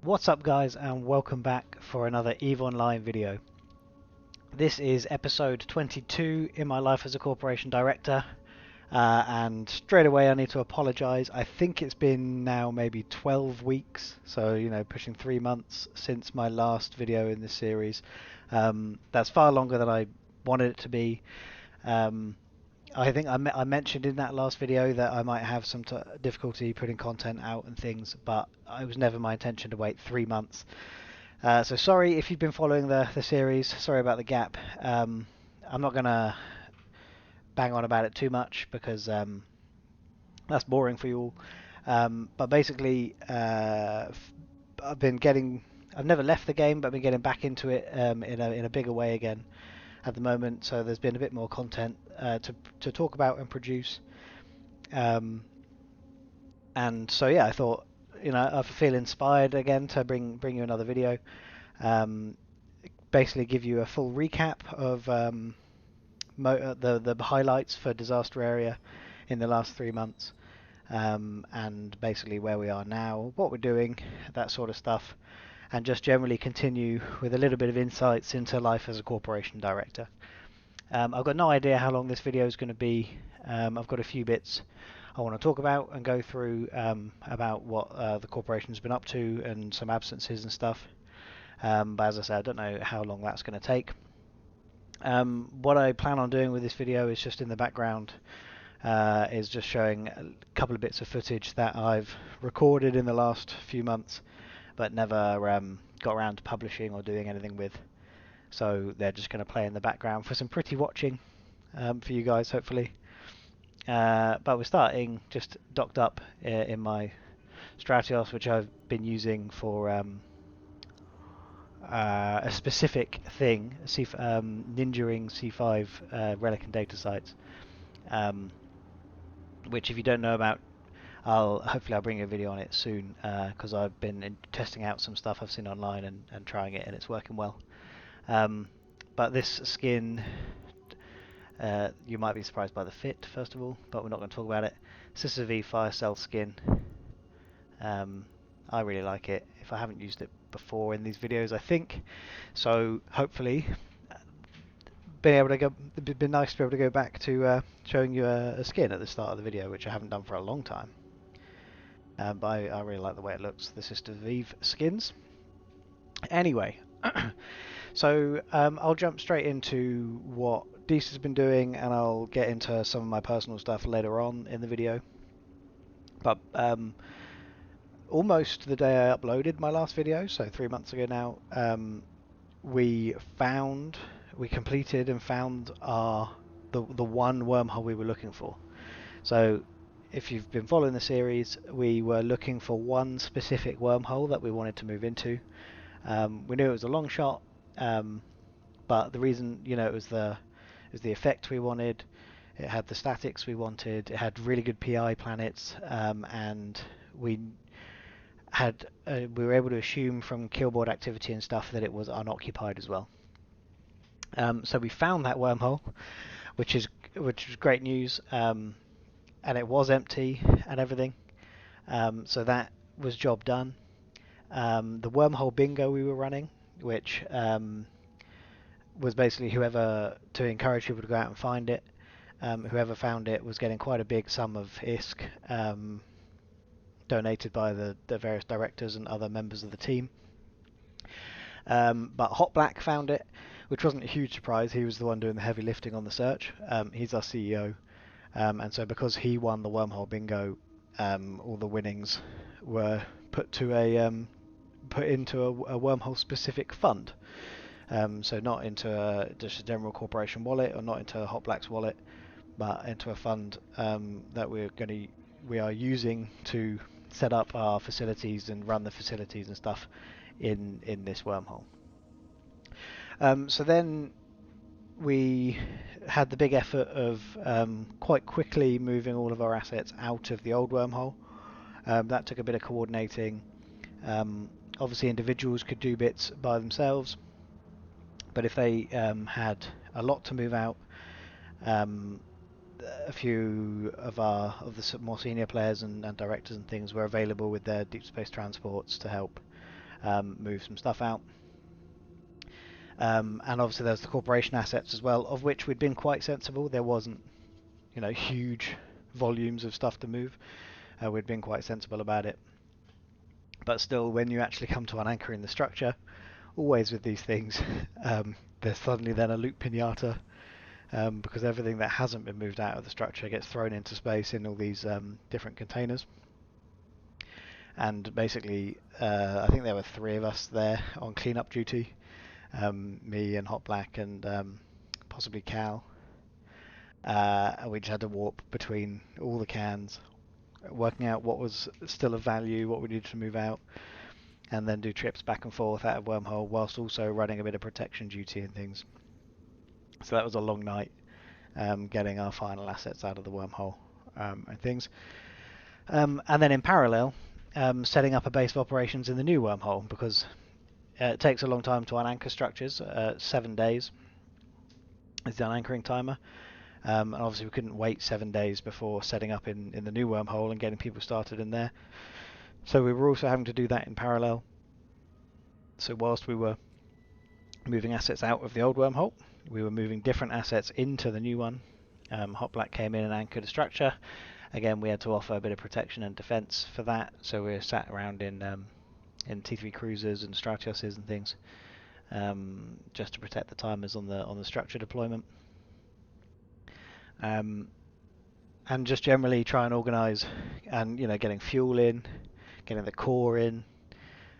What's up guys, and welcome back for another EVE Online video. This is episode 22 in my life as a corporation director, and straight away I need to apologise. I think it's been now maybe 12 weeks, so pushing 3 months since my last video in this series. That's far longer than I wanted it to be. I think I mentioned in that last video that I might have some difficulty putting content out and things, but it was never my intention to wait 3 months. So sorry if you've been following the series, sorry about the gap. I'm not going to bang on about it too much because that's boring for you all. But basically, I've never left the game, but I've been getting back into it in a bigger way again at the moment, so there's been a bit more content to talk about and produce. And so yeah, I thought I feel inspired again to bring you another video. Basically, give you a full recap of the highlights for disaster area in the last 3 months, and basically where we are now, what we're doing, that sort of stuff, and just generally continue with a little bit of insights into life as a corporation director. I've got no idea how long this video is going to be. I've got a few bits I want to talk about and go through about what the corporation's been up to and some absences and stuff. But as I said, I don't know how long that's going to take. What I plan on doing with this video is just in the background is just showing a couple of bits of footage that I've recorded in the last few months but never got around to publishing or doing anything with. So they're just going to play in the background for some pretty watching for you guys, hopefully. But we're starting just docked up in my Stratios, which I've been using for a specific thing, ninjaing C5 relic and data sites, which if you don't know about, hopefully I'll bring you a video on it soon, because I've been testing out some stuff I've seen online and trying it, and it's working well. But this skin, you might be surprised by the fit, first of all, but we're not going to talk about it. This is a V Fire Cell skin. I really like it. If I haven't used it before in these videos, I think. So hopefully, it'd be nice to be able to go back to showing you a skin at the start of the video, which I haven't done for a long time. But I really like the way it looks. This is the Vive skins. Anyway, so I'll jump straight into what Dees has been doing, and I'll get into some of my personal stuff later on in the video. But almost the day I uploaded my last video, so 3 months ago now, we completed and found the one wormhole we were looking for. So if you've been following the series, we were looking for one specific wormhole that we wanted to move into. We knew it was a long shot, but the reason, it was the effect we wanted. It had the statics we wanted. It had really good PI planets, and we were able to assume from killboard activity and stuff that it was unoccupied as well. So we found that wormhole, which was great news, and it was empty and everything. So that was job done. The wormhole bingo we were running, which was basically to encourage people to go out and find it. Whoever found it was getting quite a big sum of ISK, donated by the various directors and other members of the team. But Hot Black found it, which wasn't a huge surprise. He was the one doing the heavy lifting on the search. He's our CEO, and so because he won the wormhole bingo, all the winnings were put into a wormhole specific fund. So not into just a general corporation wallet, or not into Hot Black's wallet, but into a fund that we are using to set up our facilities and run the facilities and stuff in this wormhole. So then we had the big effort of quite quickly moving all of our assets out of the old wormhole. That took a bit of coordinating. Obviously individuals could do bits by themselves, but if they had a lot to move out, a few of the more senior players and directors and things were available with their deep space transports to help. move some stuff out. And obviously there's the corporation assets as well, of which we'd been quite sensible. There wasn't, huge volumes of stuff to move. We'd been quite sensible about it. But still, when you actually come to unanchoring the structure, always with these things, there's suddenly then a loop pinata, because everything that hasn't been moved out of the structure gets thrown into space in all these different containers. And basically, I think there were 3 of us there on cleanup duty, me and Hot Black and possibly Cal. And we just had to warp between all the cans, working out what was still of value, what we needed to move out, and then do trips back and forth out of wormhole whilst also running a bit of protection duty and things. So that was a long night, getting our final assets out of the wormhole and things. And then in parallel, setting up a base of operations in the new wormhole, because it takes a long time to unanchor structures. 7 days is the unanchoring timer. And obviously we couldn't wait 7 days before setting up in the new wormhole and getting people started in there. So we were also having to do that in parallel. So whilst we were moving assets out of the old wormhole, we were moving different assets into the new one. Hot Black came in and anchored a structure. Again, we had to offer a bit of protection and defense for that. So we were sat around in T3 cruisers and Stratioses and things, just to protect the timers on the structure deployment. And just generally try and organise and getting fuel in, getting the core in,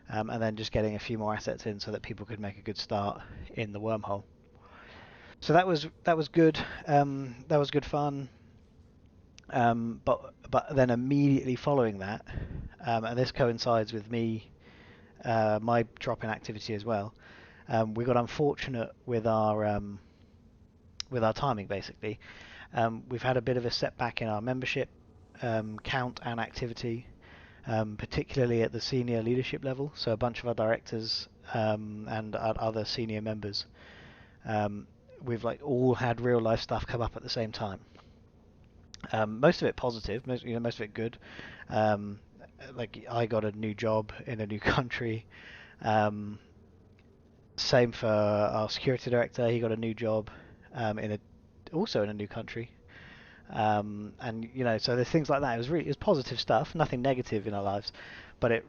and then just getting a few more assets in so that people could make a good start in the wormhole. So that was good. That was good fun. But then immediately following that, and this coincides with me, my drop in activity as well. We got unfortunate with our timing basically. We've had a bit of a setback in our membership count and activity, particularly at the senior leadership level. So a bunch of our directors and our other senior members, we've all had real life stuff come up at the same time. Most of it positive, most of it good. I got a new job in a new country. Same for our security director. He got a new job also in a new country. And so there's things like that. It was positive stuff, nothing negative in our lives, but it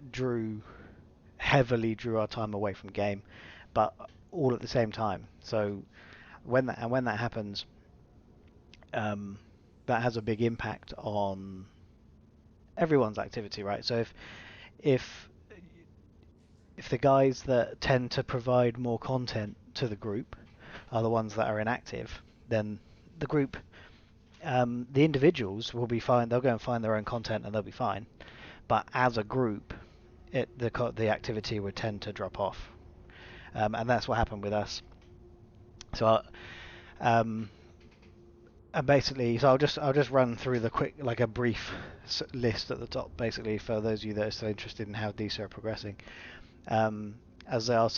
heavily drew our time away from game, but all at the same time. So when that happens, that has a big impact on everyone's activity, right? So if the guys that tend to provide more content to the group are the ones that are inactive, then the group, the individuals will be fine. They'll go and find their own content and they'll be fine. But as a group, the activity would tend to drop off, and that's what happened with us. So, and basically, so I'll just run through a brief list at the top, basically, for those of you that are still interested in how these are progressing. As our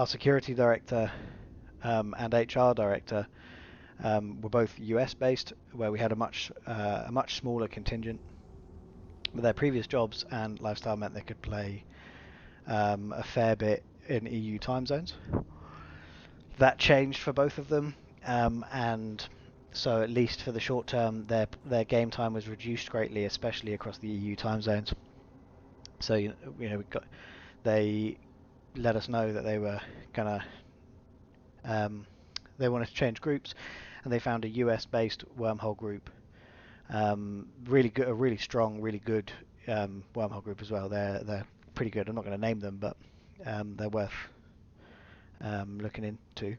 security director and HR director were both US based, where we had a much smaller contingent. But their previous jobs and lifestyle meant they could play a fair bit in EU time zones. That changed for both of them, and so at least for the short term, their game time was reduced greatly, especially across the EU time zones. So they let us know that they were gonna they wanted to change groups, and they found a US-based wormhole group. Really good, a really strong, really good wormhole group as well. They're pretty good. I'm not going to name them, but they're worth looking into.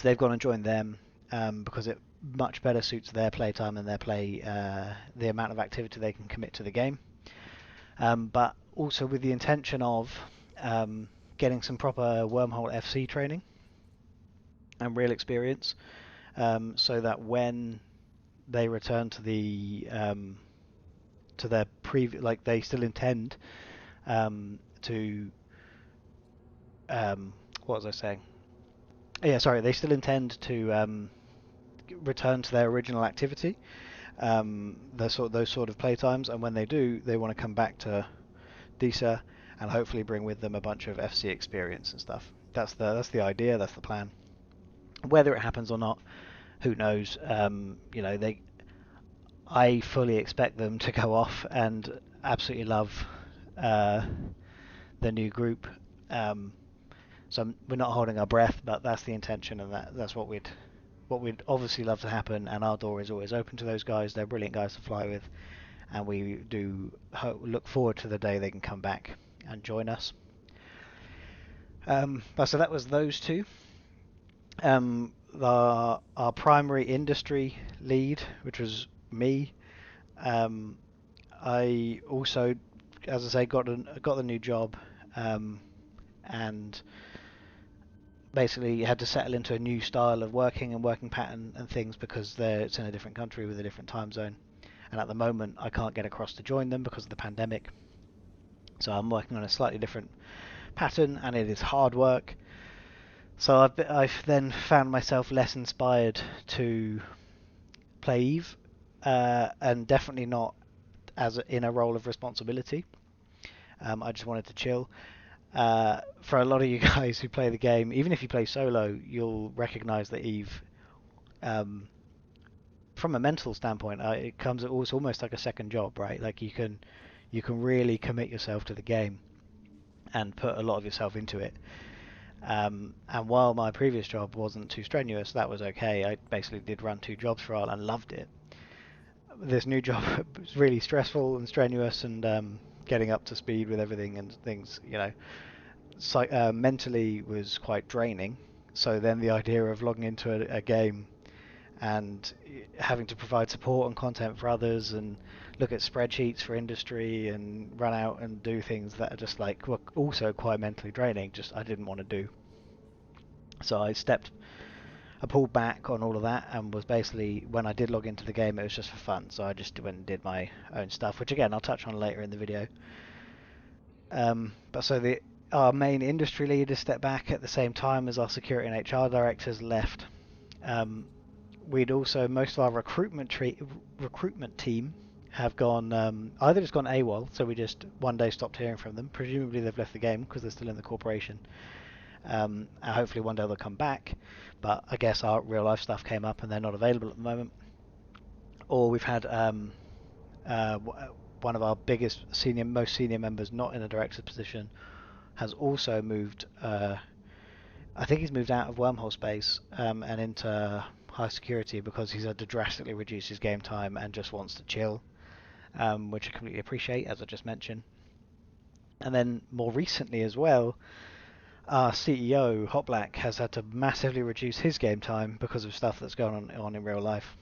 They've gone and joined them because it much better suits their playtime and the amount of activity they can commit to the game. But also with the intention of getting some proper wormhole FC training and real experience, so that when they return to their previous, they still intend to what was I saying? Yeah, sorry, they still intend to return to their original activity, those sort of playtimes, and when they do, they want to come back to DISA and hopefully bring with them a bunch of FC experience and stuff. That's the idea. That's the plan. Whether it happens or not, who knows? I fully expect them to go off and absolutely love uh, the new group. Um, so we're not holding our breath, but that's the intention, and that's what we'd obviously love to happen. And our door is always open to those guys. They're brilliant guys to fly with, and we do look forward to the day they can come back and join us. So that was those two. Our primary industry lead, which was me. Um, I also, as I say, got the new job, and basically had to settle into a new style of working and working pattern and things because it's in a different country with a different time zone. And at the moment, I can't get across to join them because of the pandemic. So I'm working on a slightly different pattern, and it is hard work. So I've then found myself less inspired to play Eve, and definitely not in a role of responsibility. I just wanted to chill. For a lot of you guys who play the game, even if you play solo, you'll recognise that Eve, um, from a mental standpoint, it's almost like a second job, right? Like you can really commit yourself to the game and put a lot of yourself into it. And while my previous job wasn't too strenuous, that was okay. I basically did run 2 jobs for a while and loved it. This new job was really stressful and strenuous, and getting up to speed with everything and things, mentally was quite draining. So then the idea of logging into a game and having to provide support and content for others and look at spreadsheets for industry and run out and do things that are just like were also quite mentally draining, just I didn't want to do. So I pulled back on all of that and was basically, when I did log into the game, it was just for fun. So I just went and did my own stuff, which again I'll touch on later in the video. But so our main industry leader stepped back at the same time as our security and HR directors left. We'd also, most of our recruitment team have gone, either just gone AWOL, so we just one day stopped hearing from them. Presumably they've left the game because they're still in the corporation. And hopefully one day they'll come back, but I guess our real life stuff came up and they're not available at the moment. Or we've had one of our most senior members not in a director's position has also moved. I think he's moved out of wormhole space and into high security because he's had to drastically reduce his game time and just wants to chill, which I completely appreciate, as I just mentioned. And then more recently as well, our CEO, Hot Black, has had to massively reduce his game time because of stuff that's going on in real life.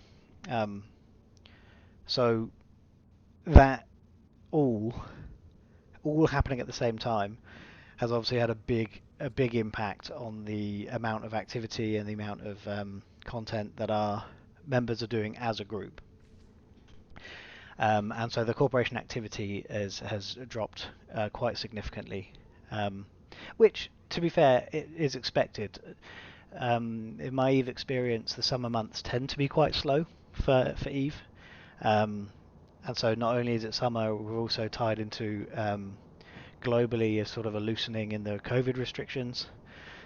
So that all happening at the same time has obviously had a big impact on the amount of activity and the amount of content that our members are doing as a group. And so the corporation activity has dropped quite significantly, which, to be fair, is expected. In my Eve experience, the summer months tend to be quite slow for Eve. And so not only is it summer, we're also tied into globally a sort of a loosening in the COVID restrictions.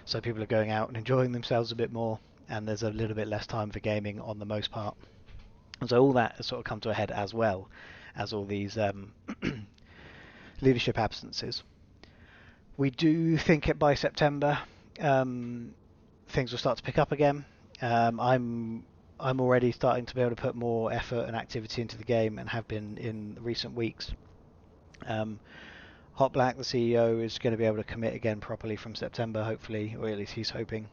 So people are going out and enjoying themselves a bit more, and there's a little bit less time for gaming on the most part. And so all that has sort of come to a head, as well as all these leadership absences. We do think it by September things will start to pick up again. I'm already starting to be able to put more effort and activity into the game, and have been in recent weeks. Hot Black, the CEO, is going to be able to commit again properly from September, hopefully, or at least he's hoping.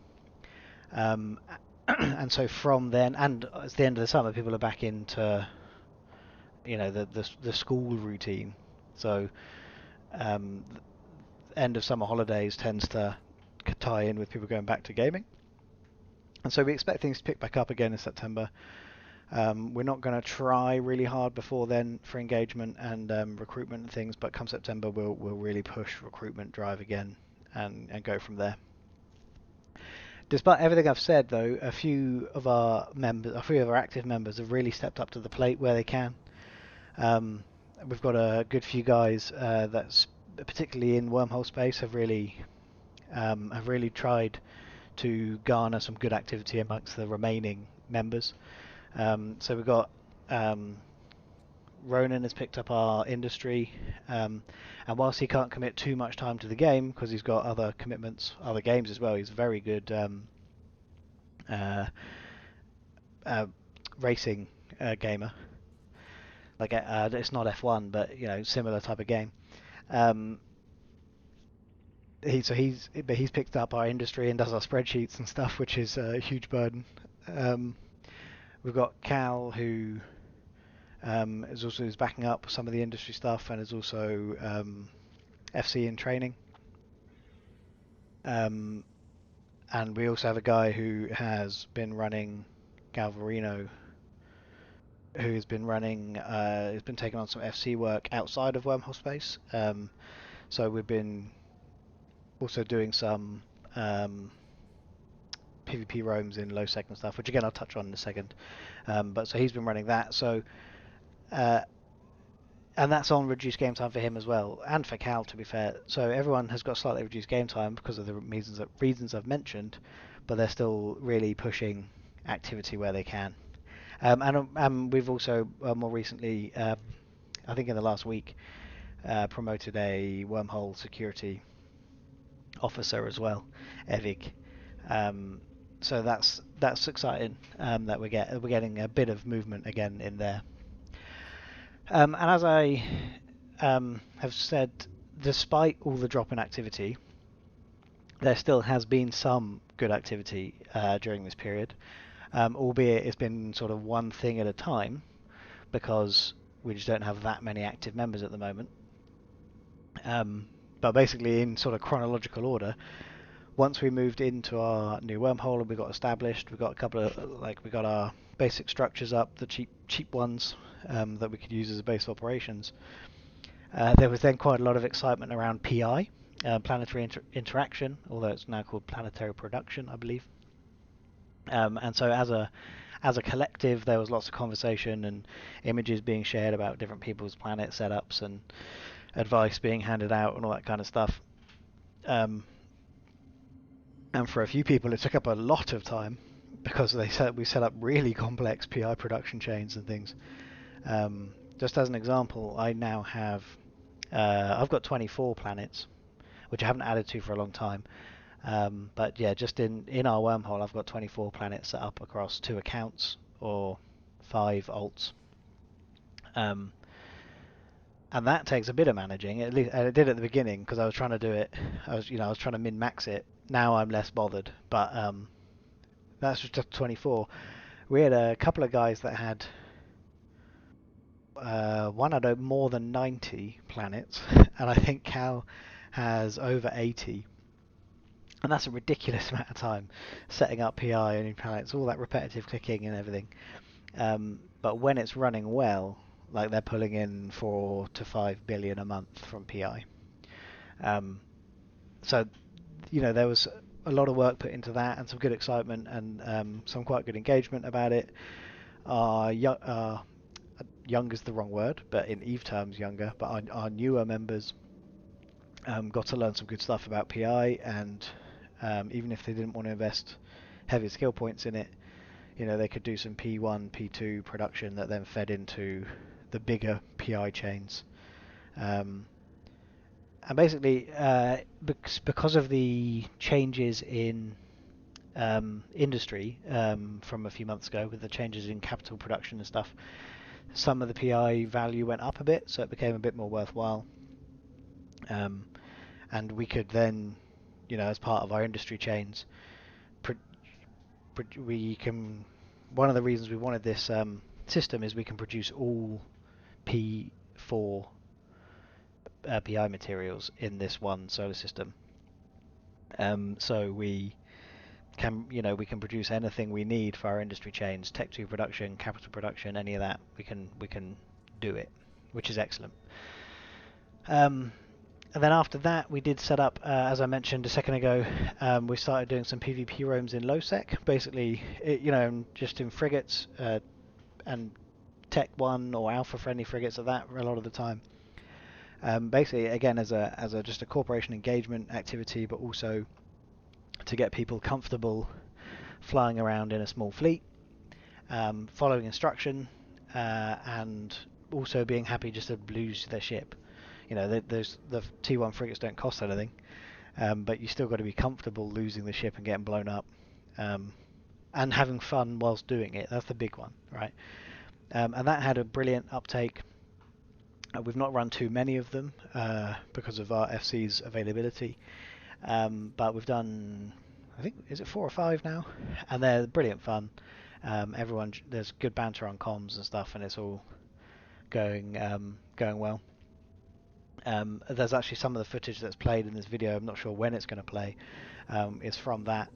And so from then, and it's the end of the summer, people are back into the school routine. So end of summer holidays tends to tie in with people going back to gaming, and so we expect things to pick back up again in September. We're not going to try really hard before then for engagement and recruitment and things, but come September we'll really push recruitment drive again and go from there. Despite everything I've said, though, a few of our active members have really stepped up to the plate where they can. Um, we've got a good few guys that's particularly in wormhole space have really tried to garner some good activity amongst the remaining members. So we've got Ronan has picked up our industry, and whilst he can't commit too much time to the game because he's got other commitments, other games as well, he's a very good uh, uh, racing gamer. Like it's not F1, but similar type of game. Um, he's picked up our industry and does our spreadsheets and stuff, which is a huge burden. Um, we've got Cal who is backing up some of the industry stuff and is also FC in training. And we also have a guy who has been running Galvarino, who's been taking on some FC work outside of Wormhole Space. So we've been also doing some PvP roams in low sec and stuff, which again I'll touch on in a second. But so he's been running that. So and that's on reduced game time for him as well, and for Cal, to be fair. So everyone has got slightly reduced game time because of the reasons I've mentioned, but they're still really pushing activity where they can. And we've also more recently, I think in the last week, promoted a wormhole security officer as well, Evig. So that's exciting that we're getting a bit of movement again in there. And as I have said, despite all the drop in activity, there still has been some good activity during this period, albeit it's been sort of one thing at a time because we just don't have that many active members at the moment. But basically, in sort of chronological order, once we moved into our new wormhole and we got established, we got a couple of we got our basic structures up, the cheap ones that we could use as a base of operations. There was then quite a lot of excitement around PI, planetary interaction, although it's now called planetary production, I believe. And so as a collective, there was lots of conversation and images being shared about different people's planet setups and advice being handed out and all that kind of stuff. And for a few people, it took up a lot of time because we set up really complex PI production chains and things. Just as an example, I now have I've got 24 planets, which I haven't added to for a long time. But yeah, just in our wormhole, I've got 24 planets set up across 2 accounts or 5 alts. And that takes a bit of managing. At least, and it did at the beginning because I was trying to do it. I was trying to min max it. Now I'm less bothered, but that's just 24. We had a couple of guys that had one had more than 90 planets, and I think Cal has over 80. And that's a ridiculous amount of time setting up PI and new planets, all that repetitive clicking and everything. But when it's running well, like they're pulling in 4 to 5 billion a month from PI. So, there was a lot of work put into that and some good excitement and some quite good engagement about it. Young is the wrong word, but in EVE terms, younger. But our newer members got to learn some good stuff about PI, and even if they didn't want to invest heavy skill points in it, they could do some P1, P2 production that then fed into the bigger PI chains. And basically, because of the changes in industry from a few months ago, with the changes in capital production and stuff, some of the PI value went up a bit, so it became a bit more worthwhile. And we could then, as part of our industry chains, one of the reasons we wanted this system is we can produce all P4 PI materials in this one solar system. So we can produce anything we need for our industry chains, Tech 2 production, capital production, any of that. We can do it, which is excellent. And then after that, we did set up, as I mentioned a second ago, we started doing some PvP roams in low sec, basically, just in frigates and Tech 1 or alpha friendly frigates at that a lot of the time. Basically, again, as a just a corporation engagement activity, but also to get people comfortable flying around in a small fleet, following instruction, and also being happy just to lose their ship. The T1 frigates don't cost anything, but you still got to be comfortable losing the ship and getting blown up, and having fun whilst doing it. That's the big one, right? And that had a brilliant uptake. We've not run too many of them because of our FC's availability, but we've done, I think, is it 4 or 5 now? And they're brilliant fun. There's good banter on comms and stuff, and it's all going well. There's actually some of the footage that's played in this video. I'm not sure when it's going to play. Is from that,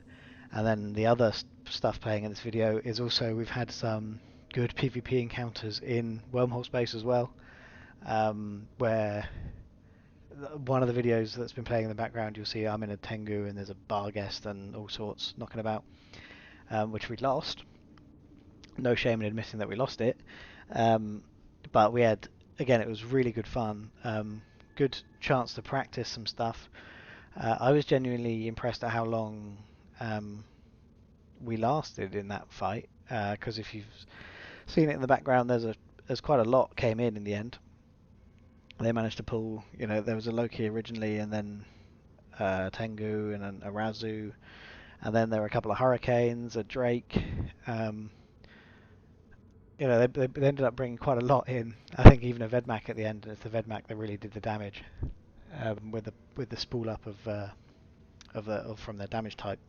and then the other stuff playing in this video is also we've had some good PvP encounters in wormhole space as well, where one of the videos that's been playing in the background, you'll see I'm in a Tengu and there's a bar guest and all sorts knocking about, which we lost. No shame in admitting that we lost it, but we had, again, it was really good fun. Good chance to practice some stuff. I was genuinely impressed at how long we lasted in that fight, because if you've seen it in the background, there's quite a lot came in the end. They managed to pull, there was a Loki originally, and then Tengu and an Arazu, and then there were a couple of Hurricanes, a Drake. They ended up bringing quite a lot in. I think even a Vedmak at the end, and it's the Vedmak that really did the damage, with the spool up from their damage type.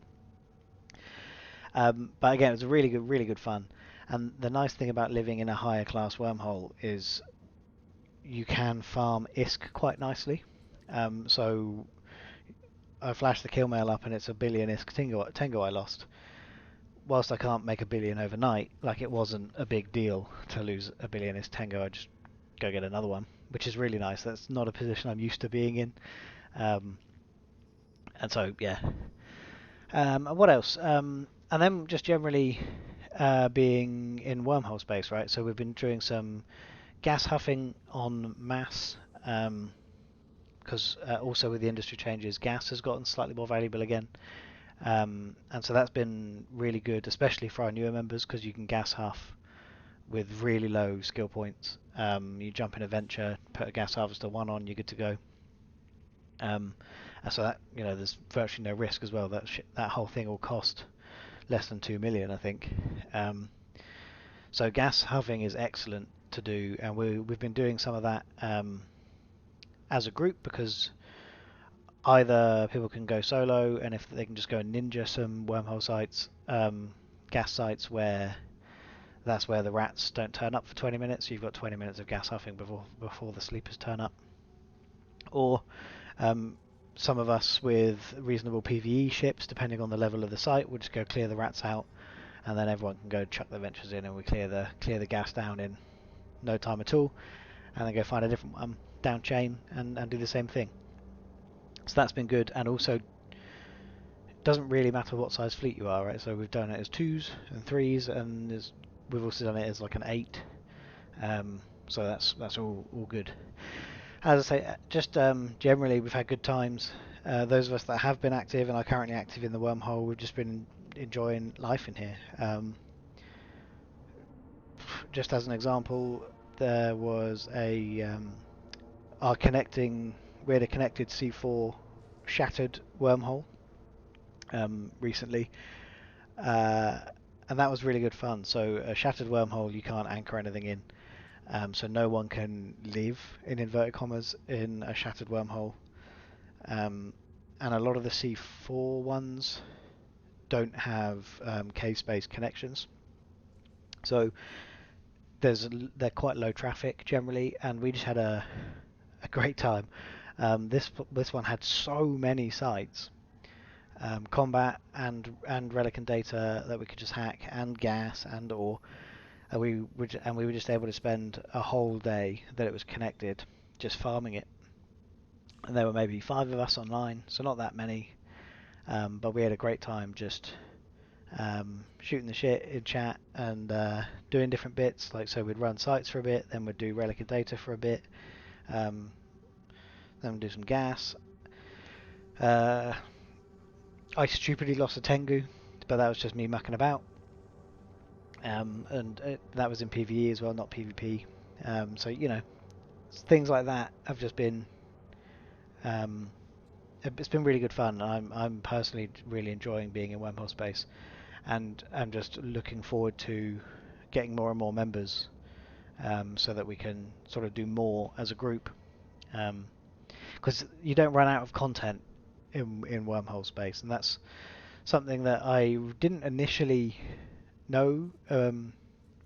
But again, it was really good fun. And the nice thing about living in a higher class wormhole is you can farm ISK quite nicely. So I flashed the kill mail up and it's a billion ISK Tengu I lost. Whilst I can't make a billion overnight, like, it wasn't a big deal to lose a billion ISK Tengu. I just go get another one, which is really nice. That's not a position I'm used to being in. And so, yeah. What else? And then just generally being in wormhole space, right? So we've been doing some gas huffing en masse, because also with the industry changes, gas has gotten slightly more valuable again. And so that's been really good, especially for our newer members, because you can gas huff with really low skill points. You jump in a venture, put a gas harvester 1 on, you're good to go. And so that, there's virtually no risk as well. That whole thing will cost less than 2 million, I think. So gas huffing is excellent to do, and we've been doing some of that as a group, because either people can go solo, and if they can just go and ninja some wormhole sites, gas sites that's where the rats don't turn up for 20 minutes. So you've got 20 minutes of gas huffing before the sleepers turn up. Or some of us with reasonable PvE ships, depending on the level of the site, we'll just go clear the rats out, and then everyone can go chuck their ventures in, and we clear the gas down in no time at all, and then go find a different one down chain and do the same thing. So that's been good, and also it doesn't really matter what size fleet you are, right? So we've done it as 2s and 3s, and we've also done it as like an 8. So that's all good. As I say, just generally we've had good times. Those of us that have been active and are currently active in the wormhole, we've just been enjoying life in here. Just as an example, there was we had a connected C4 shattered wormhole recently, and that was really good fun. So a shattered wormhole, you can't anchor anything in. So no one can live, in inverted commas, in a shattered wormhole. And a lot of the C4 ones don't have K-space connections. So they're quite low traffic generally, and we just had a great time. This one had so many sites, combat and relic and data that we could just hack, and gas and ore. And we were just able to spend a whole day that it was connected just farming it. and there were maybe 5 of us online, so not that many. But we had a great time just shooting the shit in chat and doing different bits. Like, so we'd run sites for a bit, then we'd do relic of data for a bit, um, then we'd do some gas. Uh, I stupidly lost a Tengu, but that was just me mucking about. And that was in PvE as well, not PvP. So things like that have just been um, it's been really good fun. I'm personally really enjoying being in wormhole space, and I'm just looking forward to getting more and more members, so that we can sort of do more as a group. Because you don't run out of content in wormhole space, and that's something that I didn't initially know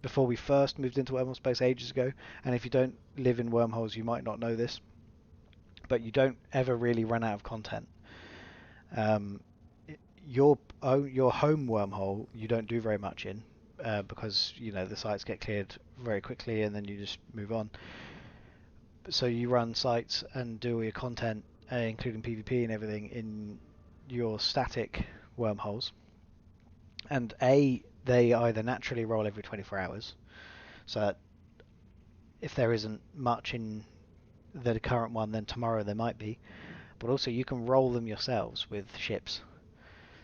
before we first moved into wormhole space ages ago. And if you don't live in wormholes, you might not know this, but you don't ever really run out of content. Um, your home wormhole you don't do very much in, because the sites get cleared very quickly and then you just move on. So you run sites and do all your content, including PvP and everything, in your static wormholes. And they either naturally roll every 24 hours, so that if there isn't much in the current one, then tomorrow there might be. But also you can roll them yourselves with ships.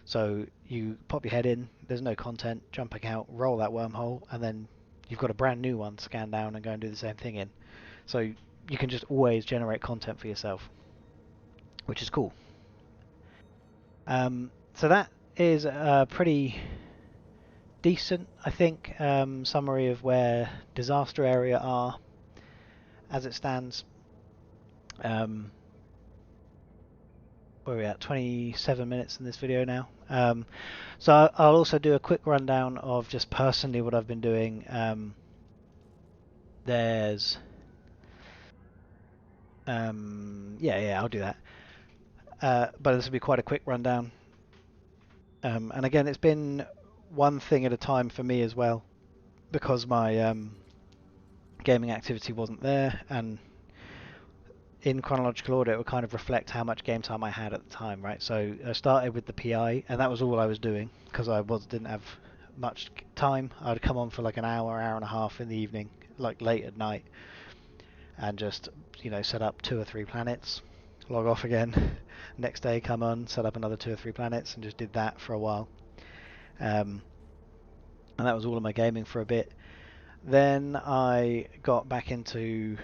So you pop your head in, there's no content, jump back out, roll that wormhole, and then you've got a brand new one to scan down and go and do the same thing in. So you can just always generate content for yourself, which is cool. So that is a pretty decent, I think, summary of where disaster area are as it stands. Where are we at? 27 minutes in this video now. So I'll also do a quick rundown of just personally what I've been doing. There's yeah, I'll do that. But this will be quite a quick rundown. And again, it's been one thing at a time for me as well, because my gaming activity wasn't there, and in chronological order it would kind of reflect how much game time I had at the time, right? So I started with the PI, and that was all I was doing because I didn't have much time. I'd come on for like an hour and a half in the evening, like late at night, and just set up 2 or 3 planets, log off again. Next day come on, set up another 2 or 3 planets, and just did that for a while. And that was all of my gaming for a bit. Then I got back into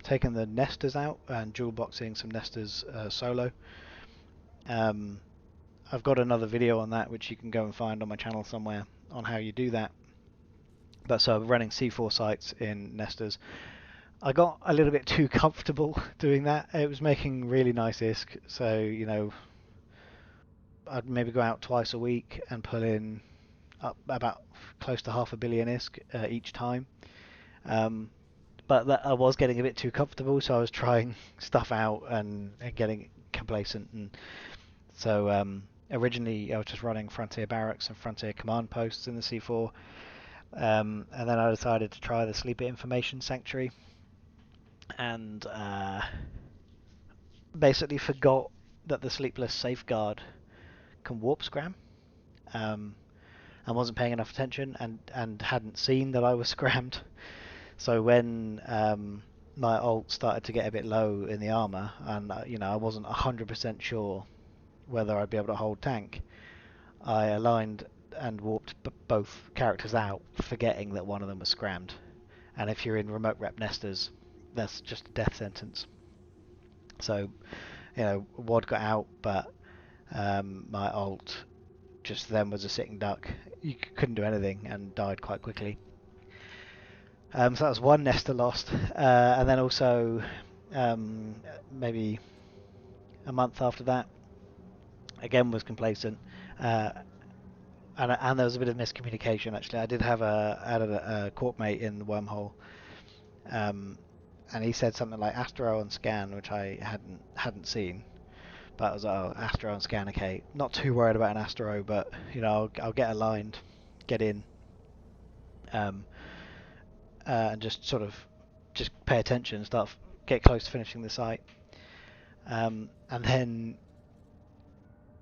taking the nesters out and dual boxing some nesters solo. I've got another video on that which you can go and find on my channel somewhere on how you do that. But so running C4 sites in nesters, I got a little bit too comfortable doing that. It was making really nice ISK, so I'd maybe go out twice a week and pull in up about close to 500,000,000 ISK each time. But that I was getting a bit too comfortable, so I was trying stuff out and getting complacent. And so originally I was just running Frontier Barracks and Frontier Command Posts in the C4, and then I decided to try the Sleeper Information Sanctuary, and basically forgot that the Sleepless Safeguard can warp scram, and wasn't paying enough attention, and hadn't seen that I was scrammed. So when my ult started to get a bit low in the armor, and I wasn't 100% sure whether I'd be able to hold tank, I aligned and warped both characters out, forgetting that one of them was scrammed. And if you're in remote rep nesters, that's just a death sentence. So WOD got out, but my ult just then was a sitting duck. You couldn't do anything and died quite quickly. So that was one nester lost, and then also maybe a month after that, again was complacent, and there was a bit of miscommunication actually. I did have a corp mate in the wormhole, and he said something like Astro on scan, which I hadn't seen. But I was like, oh, Astro on scan, okay. Not too worried about an Astro, but I'll get aligned, get in, and just sort of just pay attention, get close to finishing the site. And then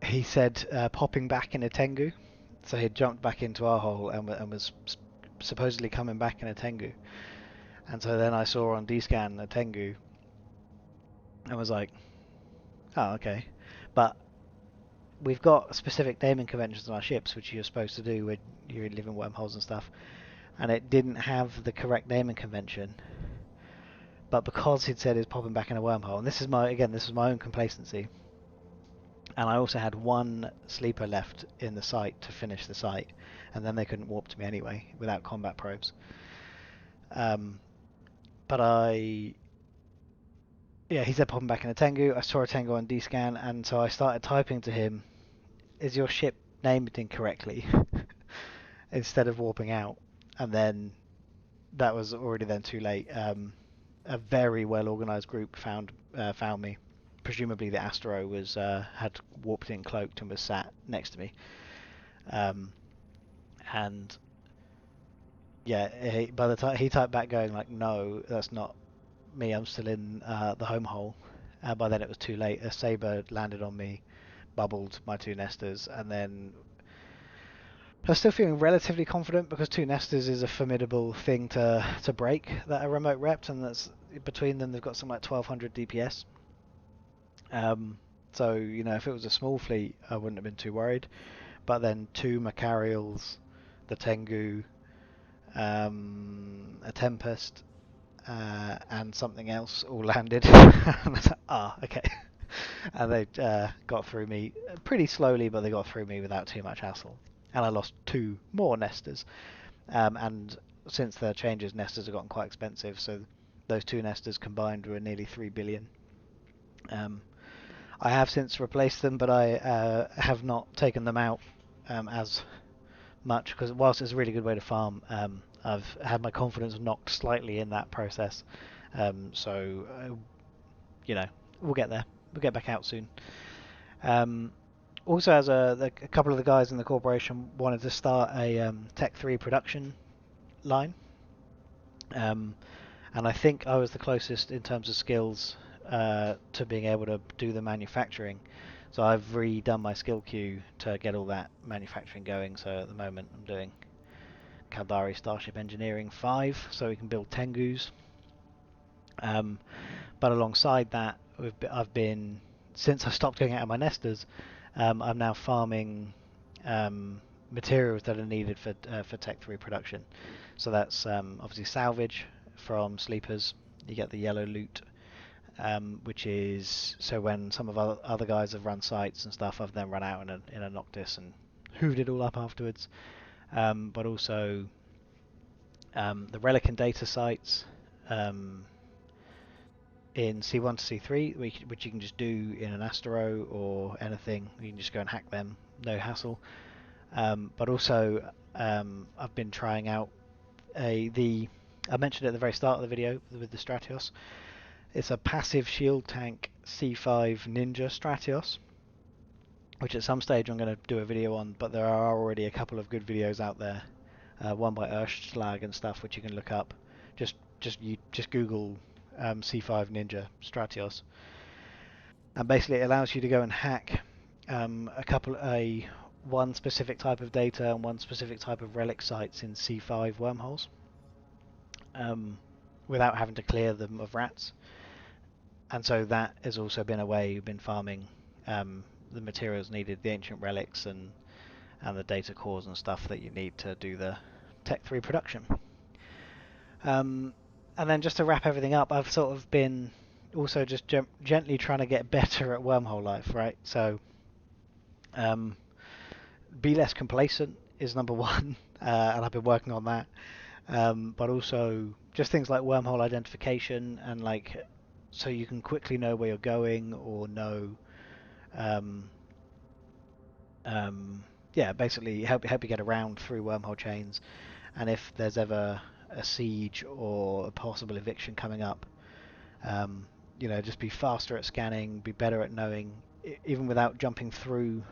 he said popping back in a Tengu. So he jumped back into our hole and was supposedly coming back in a Tengu. And so then I saw on D-scan a Tengu and was like, oh, okay. But we've got specific naming conventions on our ships, which you're supposed to do when you live in wormholes and stuff. And it didn't have the correct naming convention. But because he'd said he's popping back in a wormhole, and this was my own complacency. And I also had one sleeper left in the site to finish the site, and then they couldn't warp to me anyway without combat probes. But he said popping back in a Tengu. I saw a Tengu on D-scan, and so I started typing to him, "Is your ship named incorrectly?" instead of warping out. And then that was already then too late. A very well organised group found me. Presumably the Astro was had warped in cloaked and was sat next to me. And yeah, by the time he typed back going like, "No, that's not me. I'm still in the home hole." By then it was too late. A saber landed on me, bubbled my two nesters, and then I was still feeling relatively confident because two nesters is a formidable thing to break that are remote repped, and that's between them they've got something like 1200 DPS. So if it was a small fleet, I wouldn't have been too worried. But then two Macarials, the Tengu, a Tempest, and something else all landed. And I was like, okay. And they got through me pretty slowly, but they got through me without too much hassle. And I lost two more nesters. And since the changes, nesters have gotten quite expensive, so those two nesters combined were nearly 3 billion. I have since replaced them, but I have not taken them out as much, because whilst it's a really good way to farm, I've had my confidence knocked slightly in that process. So, we'll get there. We'll get back out soon. Also, as a couple of the guys in the corporation wanted to start a Tech 3 production line. And I think I was the closest in terms of skills to being able to do the manufacturing. So I've redone my skill queue to get all that manufacturing going. So at the moment I'm doing Caldari Starship Engineering 5, so we can build Tengus. But alongside that, I've been, since I stopped going out of my nesters, I'm now farming materials that are needed for Tech 3 production. So that's obviously salvage from sleepers. You get the yellow loot, which is so when some of our other guys have run sites and stuff, I've then run out in a Noctis and hooved it all up afterwards. But also the relic and data sites in C1 to C3, which you can just do in an Astro or anything. You can just go and hack them, no hassle. But also, I've been trying out I mentioned it at the very start of the video with the Stratios. It's a passive shield tank C5 Ninja Stratios, which at some stage I'm going to do a video on, but there are already a couple of good videos out there. One by Urschlag and stuff, which you can look up. Just Google C5 Ninja Stratios, and basically it allows you to go and hack one specific type of data and one specific type of relic sites in C5 wormholes, without having to clear them of rats. And so that has also been a way you've been farming the materials needed, the ancient relics and the data cores and stuff that you need to do the Tech 3 production. And then just to wrap everything up, I've sort of been also just gently trying to get better at wormhole life, right? So be less complacent is number one, and I've been working on that. But also just things like wormhole identification and so you can quickly know where you're going or know, basically help you get around through wormhole chains. And if there's ever a siege or a possible eviction coming up, just be faster at scanning, be better at knowing, even without jumping through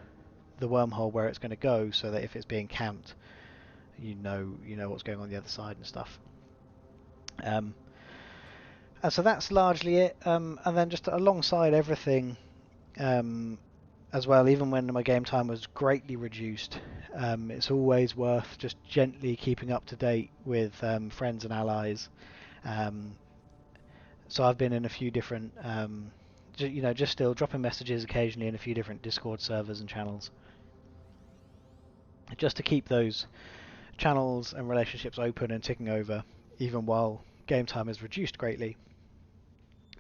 the wormhole where it's going to go, so that if it's being camped, you know what's going on the other side and stuff. So that's largely it. And then just alongside everything, as well, even when my game time was greatly reduced, it's always worth just gently keeping up to date with friends and allies. Um, so I've been in a few different, just still dropping messages occasionally in a few different Discord servers and channels, just to keep those channels and relationships open and ticking over, even while game time is reduced greatly.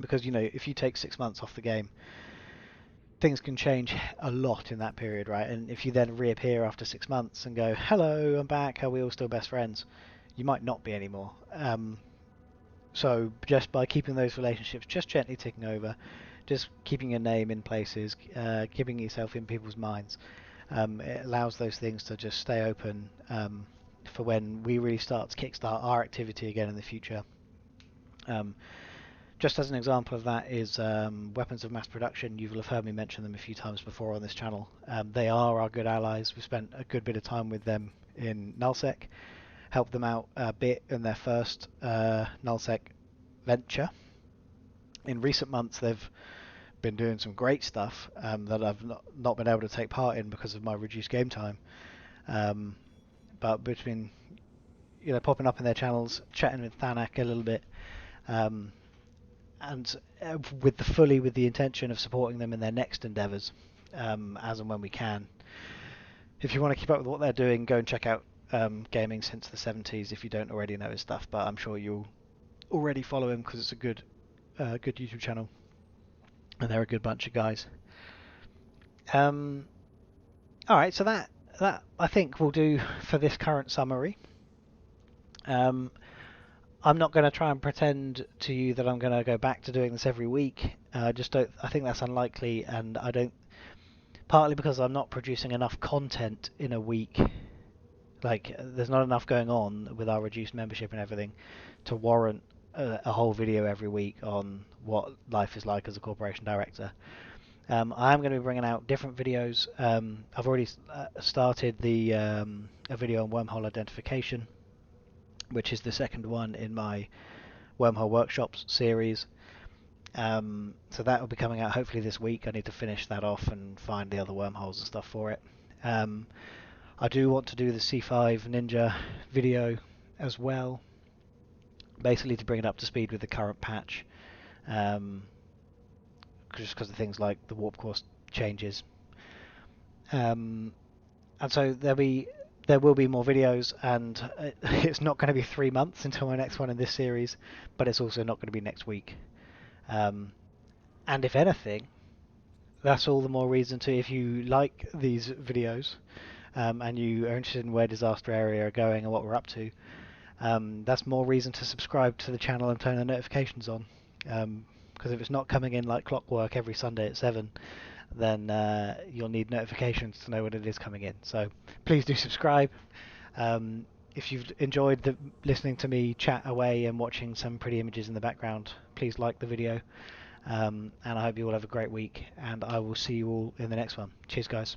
Because if you take 6 months off the game, things can change a lot in that period, right? And if you then reappear after 6 months and go, "Hello, I'm back. Are we all still best friends?" You might not be anymore. So just by keeping those relationships just gently ticking over, just keeping your name in places, keeping yourself in people's minds, it allows those things to just stay open for when we really start to kickstart our activity again in the future. Um, Just as an example of that is weapons of mass production. You will have heard me mention them a few times before on this channel. They are our good allies. We spent a good bit of time with them in nullsec, helped them out a bit in their first nullsec venture. In recent months, they've been doing some great stuff that I've not been able to take part in because of my reduced game time. Um, but between popping up in their channels, chatting with Thanak a little bit, um, and with the intention of supporting them in their next endeavours, as and when we can. If you want to keep up with what they're doing, go and check out Gaming Since the 70s if you don't already know his stuff. But I'm sure you'll already follow him because it's a good YouTube channel, and they're a good bunch of guys. All right, so that I think will do for this current summary. I'm not going to try and pretend to you that I'm going to go back to doing this every week. Just don't. I think that's unlikely, and I don't. Partly because I'm not producing enough content in a week. Like, there's not enough going on with our reduced membership and everything to warrant a whole video every week on what life is like as a corporation director. I am going to be bringing out different videos. I've already started a video on wormhole identification, which is the second one in my wormhole workshops series. So that will be coming out hopefully this week. I need to finish that off and find the other wormholes and stuff for it. I do want to do the C5 Ninja video as well, basically to bring it up to speed with the current patch, just because of things like the warp course changes. And so there will be more videos, and it's not going to be 3 months until my next one in this series, but it's also not going to be next week. And if anything, that's all the more reason to, if you like these videos and you are interested in where Disaster Area are going and what we're up to, that's more reason to subscribe to the channel and turn the notifications on. Because if it's not coming in like clockwork every Sunday at 7, then you'll need notifications to know when it is coming in. So please do subscribe. If you've enjoyed listening to me chat away and watching some pretty images in the background, please like the video. And I hope you all have a great week, and I will see you all in the next one. Cheers, guys.